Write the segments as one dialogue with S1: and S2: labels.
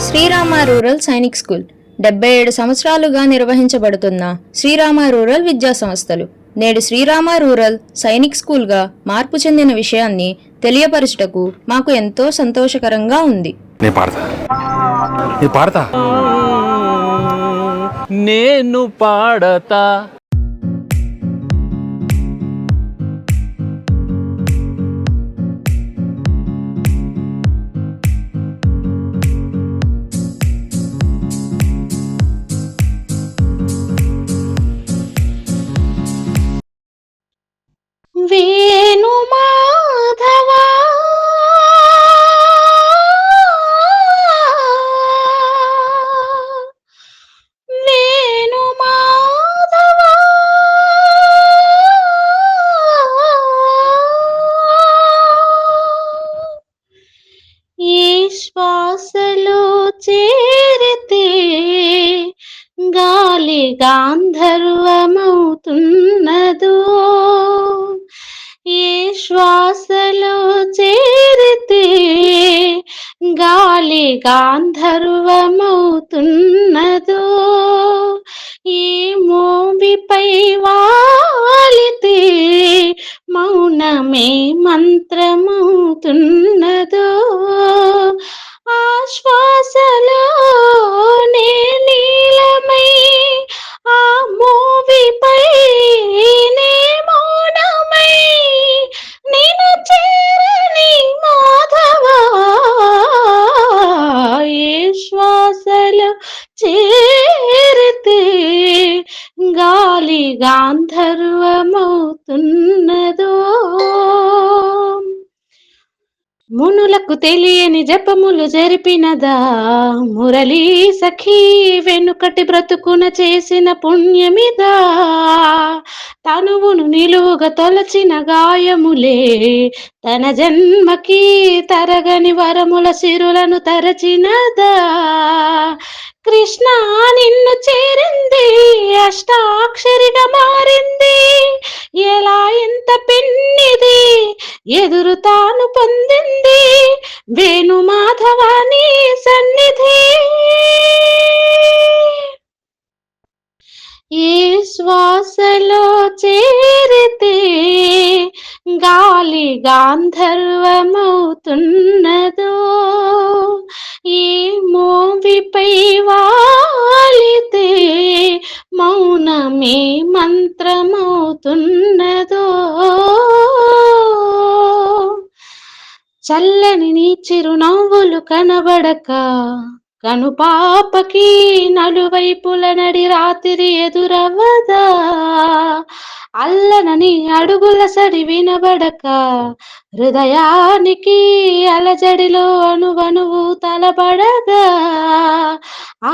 S1: Srirama rural Sainik school 77 సంవత్సరాలుగా నిర్వహించబడుతున్న Srirama rural విద్యా సంస్థలు నేడు శ్రీరామ రూరల్ సైనిక్ స్కూల్గా మార్పు చెందిన విషయాన్ని తెలియపరచుటకు మాకు ఎంతో సంతోషకరంగా ఉంది.
S2: నేను పాడతా
S3: వేణు మాధవా వేణు మాధవా ఈ శ్వాసలో చేరితే గాలి గాంధర్వమవుతున్నదో, ఏ శ్వాసలో చేరితే గాలి గాంధర్వమవుతున్నదో, ఈ మోవిపై వాలితే మౌనమే మంత్రమవుతున్నదో, ఆ శ్వాసలో నే నీలమై ఆ మోవిపై నే మౌనమై నిన్ను చేరని మాధవా, ఏ శ్వాసలో చేరితే గాలి గాంధర్వమవుతున్నదో. మునులకు తెలియని జపములు జరిపినదా మురళీ సఖీ, వెనుకటి బ్రతుకున చేసిన పుణ్యమిదా, తనువును నిలువుగా తొలచిన గాయములే తన జన్మకి తరగని వరముల సిరులను తరచినదా, కృష్ణ నిన్ను చేరింది అష్టాక్షరిగా మారింది, ఎలా ఎంత పిన్నిది ఎదురు తాను పొందింది వేణు మాధవాని సన్నిధి, ఏ శ్వాసలో చేరితే గాలి గాంధర్వమవుతున్నదో, ఈ మోవిపై వాలితే మౌనమే మంత్రమవుతున్నదో, చల్లని నీ చిరునవ్వులు కనబడక కనుపాపకి నలువైపుల నడి రాత్రి ఎదురవ్వదా, అల్లనని అడుగుల సడి వినబడక హృదయానికి అలజడిలో అణువణువు తలబడగా, ఆ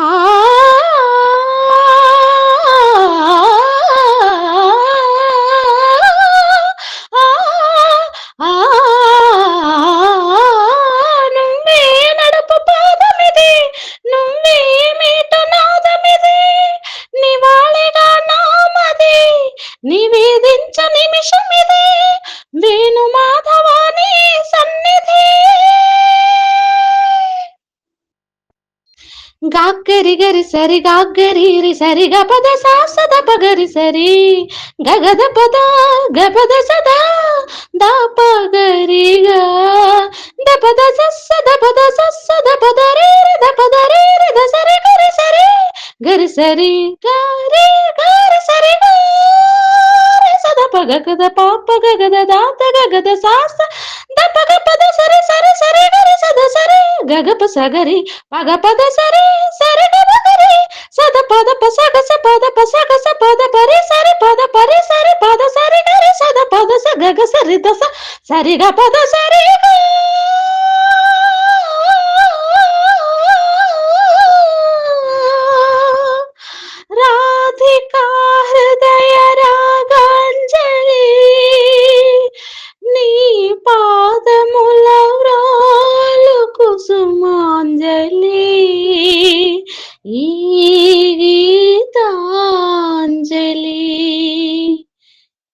S3: నువ్వే నడుపు పాదమిది, నువ్వే మీట నాదమిది, నివాళిగా నామది నివేదించ నిమిషమిది వేణు మాధవాని సన్నిధి. గాగ్గరి గరి సరి గాగ్గరి రి సరి గపద సాసద పగరి సరి గగద పద గపద సదా దాపగరిగా దపద సస్స దపద సస్స దపద రే దపద రే దసరి గరి సరి గరి సరి గరి గరి సరి గరి సద పగ గద పాప గగద దాత గగద సాస దపగ పద సరి సరి సరి గరి సద సరి గగప సగరి పగ పద సరి సరి గద గరి సద పద పసగ స పద పసగ స పద పరి సరి పద పరి సరి పద సరి గరి సద పద స గగ సరి దస సరి గ పద సరి గ రాధికా హృదయ రాగాంజలి, నీ పాదముల వ్రాలు కుసుమాంజలి, ఈ గీతాంజలి.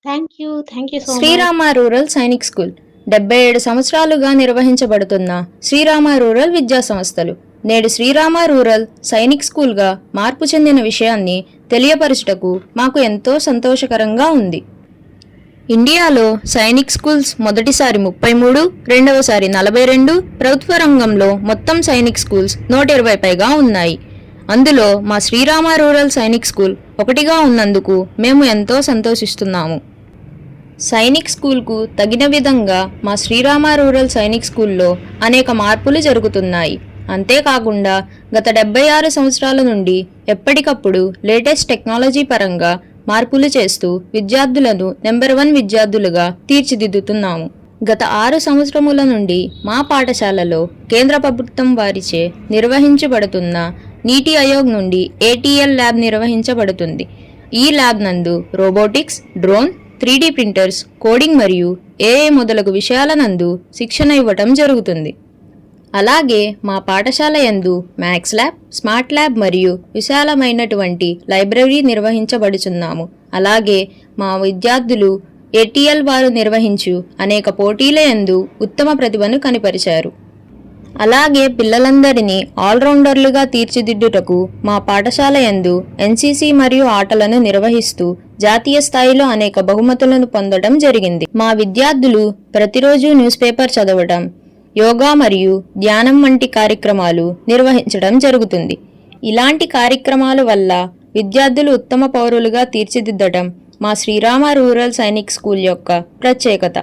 S3: Thank you so much.
S1: Srirama rural Sainik school 77 సంవత్సరాలుగా నిర్వహించబడుతున్న శ్రీరామ రూరల్ విద్యా సంస్థలు నేడు శ్రీరామ రూరల్ సైనిక్ స్కూల్గా మార్పు చెందిన విషయాన్ని తెలియపరచుటకు మాకు ఎంతో సంతోషకరంగా ఉంది. ఇండియాలో సైనిక్ స్కూల్స్ మొదటిసారి 33, రెండవసారి 42, ప్రభుత్వ రంగంలో మొత్తం సైనిక్ స్కూల్స్ 120 పైగా ఉన్నాయి. అందులో మా శ్రీరామ రూరల్ సైనిక్ స్కూల్ ఒకటిగా ఉన్నందుకు మేము ఎంతో సంతోషిస్తున్నాము. సైనిక్ స్కూల్కు తగిన విధంగా మా శ్రీరామ రూరల్ సైనిక్ స్కూల్లో అనేక మార్పులు జరుగుతున్నాయి. అంతేకాకుండా గత 76 సంవత్సరాల నుండి ఎప్పటికప్పుడు లేటెస్ట్ టెక్నాలజీ పరంగా మార్పులు చేస్తూ విద్యార్థులను నెంబర్ 1 విద్యార్థులుగా తీర్చిదిద్దుతున్నాము. గత 6 సంవత్సరముల నుండి మా పాఠశాలలో కేంద్ర ప్రభుత్వం వారిచే నిర్వహించబడుతున్న నీతి ఆయోగ్ నుండి ATL ల్యాబ్ నిర్వహించబడుతుంది. ఈ ల్యాబ్ నందు robotics, drone, 3D printers, coding మరియు AI మొదలగు విషయాల నందు శిక్షణ ఇవ్వటం జరుగుతుంది. అలాగే మా పాఠశాల యందు మ్యాథ్స్ ల్యాబ్, స్మార్ట్ ల్యాబ్ మరియు విశాలమైనటువంటి లైబ్రరీ నిర్వహించబడుచున్నాము. అలాగే మా విద్యార్థులు ATL వారు నిర్వహించు అనేక పోటీల యందు ఉత్తమ ప్రతిభను కనిపరిచారు. అలాగే పిల్లలందరినీ ఆల్రౌండర్లుగా తీర్చిదిద్దుటకు మా పాఠశాల యందు NCC మరియు ఆటలను నిర్వహిస్తూ జాతీయ స్థాయిలో అనేక బహుమతులను పొందడం జరిగింది. మా విద్యార్థులు ప్రతిరోజు న్యూస్ పేపర్ చదవడం, యోగా మరియు ధ్యానం వంటి కార్యక్రమాలు నిర్వహించడం జరుగుతుంది. ఇలాంటి కార్యక్రమాల వల్ల విద్యార్థులు ఉత్తమ పౌరులుగా తీర్చిదిద్దడం మా శ్రీరామ రూరల్ సైనిక్ స్కూల్ యొక్క ప్రత్యేకత.